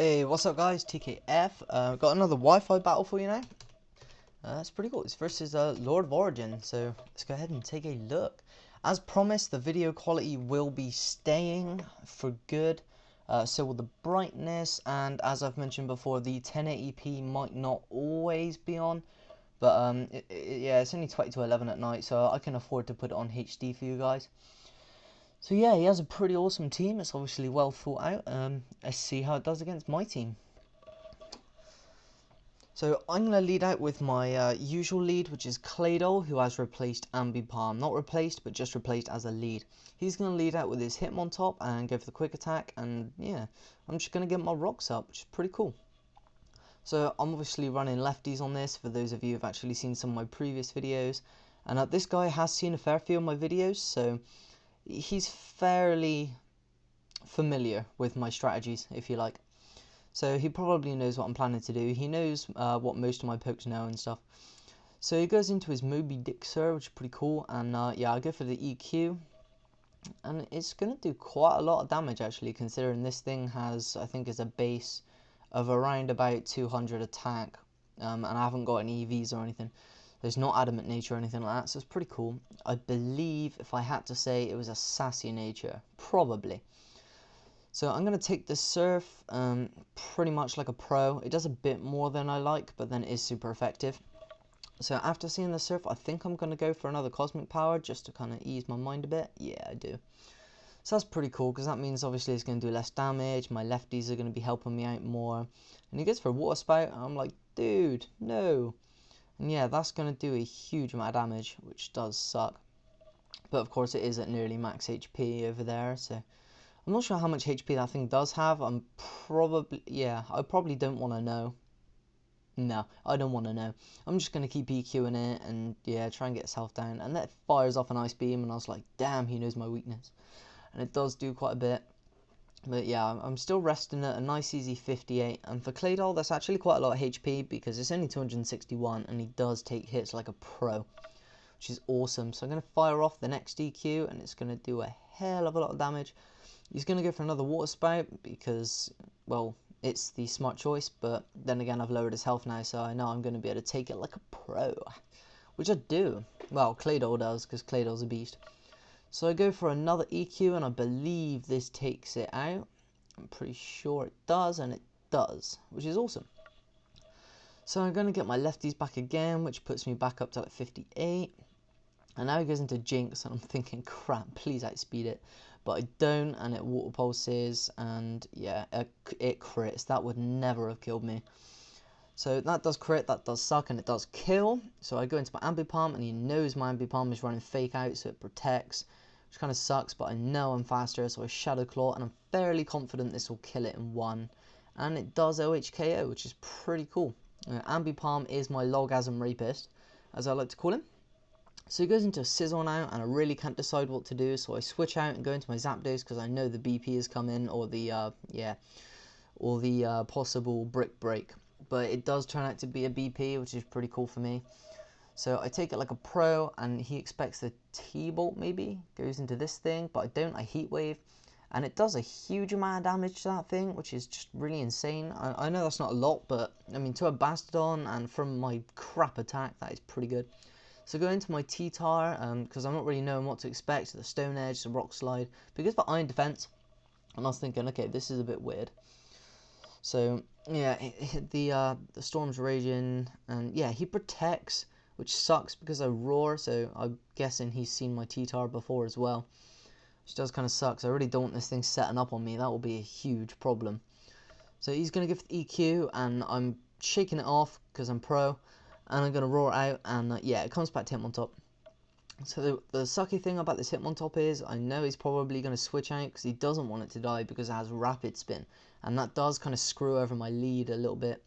Hey, what's up guys, TKF, got another Wi-Fi battle for you now. That's pretty cool. It's versus Lord of Origin, so let's go ahead and take a look. As promised, the video quality will be staying for good, so will the brightness, and as I've mentioned before, the 1080p might not always be on, but yeah, it's only 20 to 11 at night, so I can afford to put it on HD for you guys. So yeah, he has a pretty awesome team. It's obviously well thought out. Let's see how it does against my team. So I'm going to lead out with my usual lead, which is Claydol, who has replaced Ambipalm. Not replaced, but just replaced as a lead. He's going to lead out with his Hitmontop and go for the quick attack. And yeah, I'm just going to get my rocks up, which is pretty cool. So I'm obviously running lefties on this, for those of you who have actually seen some of my previous videos. And this guy has seen a fair few of my videos, so he's fairly familiar with my strategies, if you like. So he probably knows what I'm planning to do. He knows what most of my pokes know and stuff. So he goes into his Moby Dick Sir, which is pretty cool. And yeah, I'll go for the EQ. And it's going to do quite a lot of damage, actually, considering this thing has, I think, is a base of around about 200 attack. And I haven't got any EVs or anything. There's not adamant nature or anything like that, so it's pretty cool. I believe, if I had to say, it was a sassy nature. Probably. So I'm going to take the Surf pretty much like a pro. It does a bit more than I like, but then it is super effective. So after seeing the Surf, I think I'm going to go for another Cosmic Power just to kind of ease my mind a bit. Yeah, I do. So that's pretty cool, because that means obviously it's going to do less damage. My lefties are going to be helping me out more. And he goes for a Water Spout, and I'm like, dude, no. And yeah, that's going to do a huge amount of damage, which does suck. But of course it is at nearly max HP over there, so I'm not sure how much HP that thing does have. I probably don't want to know. No, I don't want to know. I'm just going to keep EQing it and yeah, try and get itself down. And that fires off an Ice Beam, and I was like, damn, he knows my weakness. And it does do quite a bit. But yeah, I'm still resting at a nice easy 58. And for Claydol, that's actually quite a lot of HP because it's only 261 and he does take hits like a pro, which is awesome. So I'm going to fire off the next EQ and it's going to do a hell of a lot of damage. He's going to go for another Water Spout because, well, it's the smart choice. But then again, I've lowered his health now, so I know I'm going to be able to take it like a pro, which I do. Well, Claydol does, because Claydol's a beast. So I go for another EQ, and I believe this takes it out. I'm pretty sure it does, and it does, which is awesome. So I'm going to get my lefties back again, which puts me back up to like 58. And now he goes into Jinx, and I'm thinking, crap, please outspeed it. But I don't, and it water pulses, and yeah, it crits. That would never have killed me. So that does crit, that does suck, and it does kill. So I go into my Ambipalm, and he knows my Ambipalm is running Fake Out, so it protects, which kind of sucks, but I know I'm faster, so I Shadow Claw, and I'm fairly confident this will kill it in one. And it does OHKO, which is pretty cool. Ambipalm is my Logasm Rapist, as I like to call him. So he goes into a Sizzle now, and I really can't decide what to do, so I switch out and go into my Zapdos because I know the BP is coming, or the possible Brick Break. But it does turn out to be a BP, which is pretty cool for me. So I take it like a pro, and he expects the T-Bolt maybe, goes into this thing, but I don't, I Heat Wave. And it does a huge amount of damage to that thing, which is just really insane. I know that's not a lot, but I mean, to a Bastodon, and from my crap attack, that is pretty good. So go into my T-Tar, because I'm not really knowing what to expect. The Stone Edge, the Rock Slide. Because for Iron Defense, and I was thinking, okay, this is a bit weird. So yeah, it hit the Storm's Raging, and yeah, he protects, which sucks because I roar. So I'm guessing he's seen my T-Tar before as well, which does kind of suck. So I really don't want this thing setting up on me. That will be a huge problem. So he's gonna give the EQ, and I'm shaking it off because I'm pro. And I'm going to roar out, and yeah, it comes back to Hitmontop. So the sucky thing about this Hitmontop is, I know he's probably going to switch out because he doesn't want it to die because it has Rapid Spin. And that does kind of screw over my lead a little bit.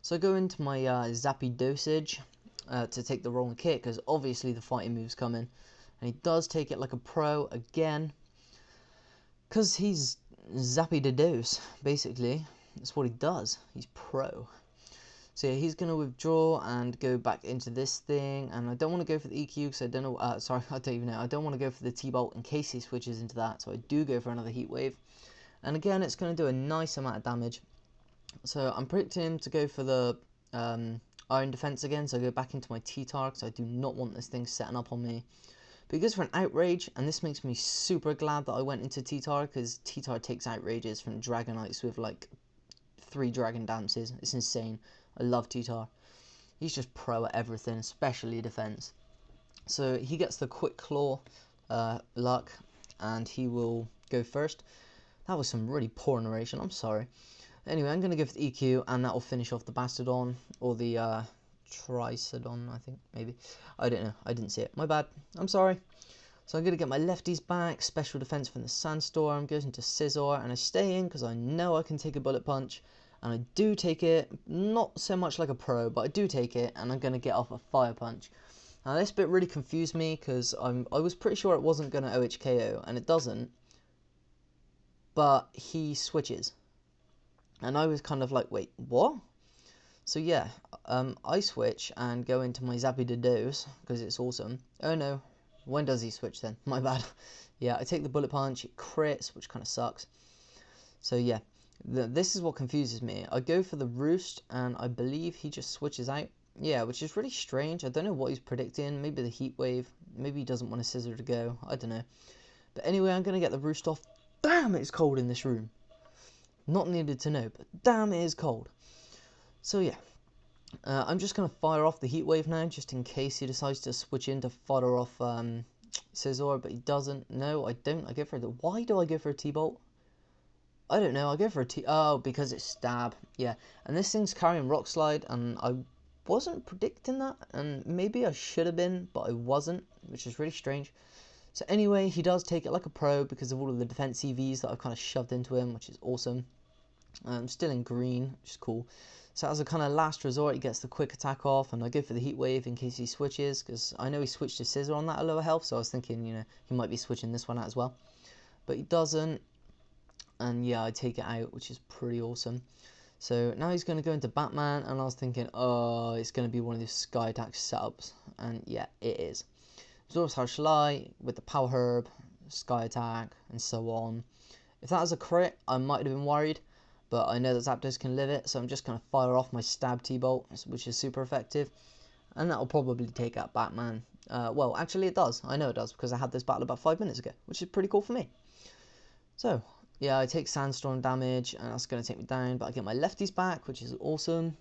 So I go into my Zappy Dosage to take the rolling kick, because obviously the fighting move's coming. And he does take it like a pro again, because he's Zappy de Dose, basically. That's what he does. He's pro. So yeah, he's going to withdraw and go back into this thing, and I don't want to go for the EQ because I don't know, sorry, I don't even know, I don't want to go for the T-Bolt in case he switches into that, so I do go for another Heat Wave. And again, it's going to do a nice amount of damage. So I'm predicting him to go for the Iron Defense again, so I go back into my T-Tar because I do not want this thing setting up on me. But he goes for an Outrage, and this makes me super glad that I went into T-Tar, because T-Tar takes Outrages from Dragonites with like 3 Dragon Dances. It's insane. I love T-Tar. He's just pro at everything, especially defense. So he gets the Quick Claw luck, and he will go first. That was some really poor narration, I'm sorry. Anyway, I'm going to give it the EQ, and that will finish off the Bastodon, or the Triceratops, I think, maybe. I don't know, I didn't see it, my bad, I'm sorry. So I'm going to get my lefties back, special defense from the Sandstorm, goes into Scizor, and I stay in because I know I can take a Bullet Punch, and I do take it, not so much like a pro, but I do take it, and I'm going to get off a Fire Punch. Now this bit really confused me, because I was pretty sure it wasn't going to OHKO, and it doesn't, but he switches. And I was kind of like, wait, what? So yeah, I switch and go into my Zapdos because it's awesome. Oh no, when does he switch then? My bad. Yeah, I take the Bullet Punch, it crits, which kind of sucks. So yeah, this is what confuses me. I go for the Roost, and I believe he just switches out. Yeah, which is really strange. I don't know what he's predicting. Maybe the Heat Wave. Maybe he doesn't want a Scizor to go. I don't know. But anyway, I'm going to get the Roost off. Damn, it's cold in this room. Not needed to know, but damn, it is cold. So yeah, I'm just going to fire off the Heat Wave now, just in case he decides to switch in to fire off Scizor, but he doesn't. No, I don't. I go for the... Why do I go for a T-Bolt? I don't know. I go for a T... Oh, because it's Stab. Yeah, and this thing's carrying Rock Slide, and I wasn't predicting that, and maybe I should have been, but I wasn't, which is really strange. So anyway, he does take it like a pro because of all of the defense EVs that I've kind of shoved into him, which is awesome. Still in green, which is cool. So as a kind of last resort, he gets the quick attack off, and I go for the Heat Wave in case he switches, because I know he switched to Scizor on that at lower health, so I was thinking, you know, he might be switching this one out as well. But he doesn't, and yeah, I take it out, which is pretty awesome. So now he's going to go into Batman, and I was thinking, oh, it's going to be one of these Sky Attack setups, and yeah, it is. Absorbs Harsh Light with the Power Herb, Sky Attack, and so on. If that was a crit, I might have been worried, but I know that Zapdos can live it, so I'm just going to fire off my Stab T-Bolt, which is super effective, and that will probably take out Batman. Well, actually it does. I know it does, because I had this battle about 5 minutes ago, which is pretty cool for me. So, yeah, I take Sandstorm damage, and that's going to take me down, but I get my lefties back, which is awesome.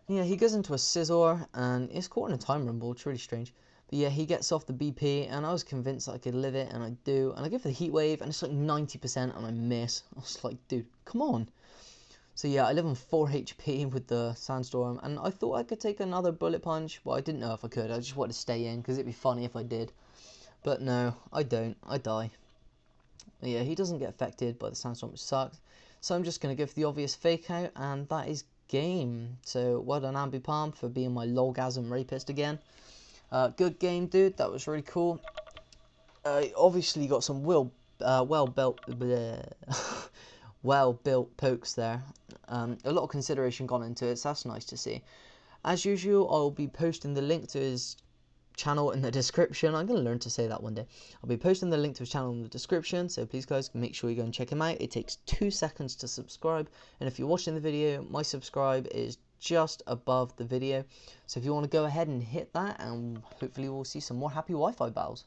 Yeah, he goes into a Scizor, and it's caught in a Time Rumble, it's really strange. But yeah, he gets off the BP, and I was convinced that I could live it, and I do. And I go for the Heat Wave, and it's like 90%, and I miss. I was like, dude, come on. So yeah, I live on 4 HP with the Sandstorm, and I thought I could take another Bullet Punch, but I didn't know if I could. I just wanted to stay in, because it'd be funny if I did. But no, I don't. I die. But yeah, he doesn't get affected by the Sandstorm, which sucks. So I'm just going to go for the obvious Fake Out, and that is game. So well done, Ambipalm, for being my lolgasm rapist again. Good game, dude. That was really cool. Obviously, got some well-built pokes there. A lot of consideration gone into it, so that's nice to see. As usual, I'll be posting the link to his channel in the description. I'm going to learn to say that one day. I'll be posting the link to his channel in the description, so please guys, make sure you go and check him out. It takes 2 seconds to subscribe, and if you're watching the video, my subscribe is just above the video, so if you want to go ahead and hit that, and hopefully we'll see some more happy Wi-Fi battles.